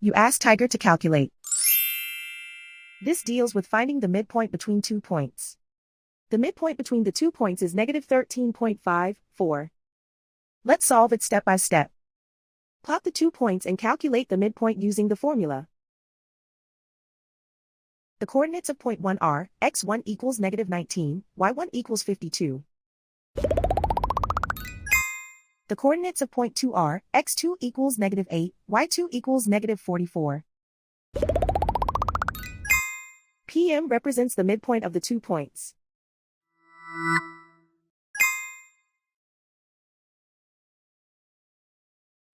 You ask Tiger to calculate. This deals with finding the midpoint between 2 points. The midpoint between the 2 points is negative 13.54. Let's solve it step by step. Plot the 2 points and calculate the midpoint using the formula. The coordinates of point 1 are, x1 equals negative 19, y1 equals 52. The coordinates of point 2 are, x2 equals negative 8, y2 equals negative 44. PM represents the midpoint of the 2 points.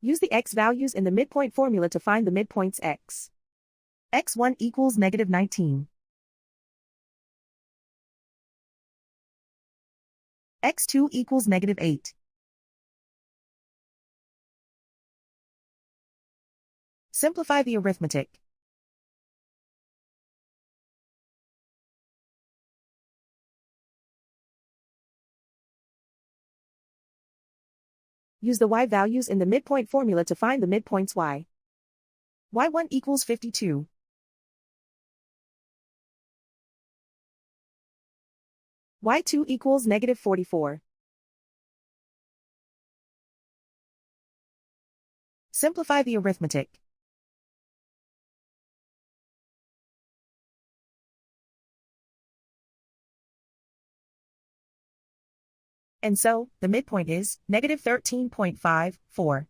Use the x values in the midpoint formula to find the midpoints x. x1 equals negative 19. x2 equals negative 8. Simplify the arithmetic. Use the y values in the midpoint formula to find the midpoints y. y1 equals 52. y2 equals negative 44. Simplify the arithmetic. And so, the midpoint is negative 13.54.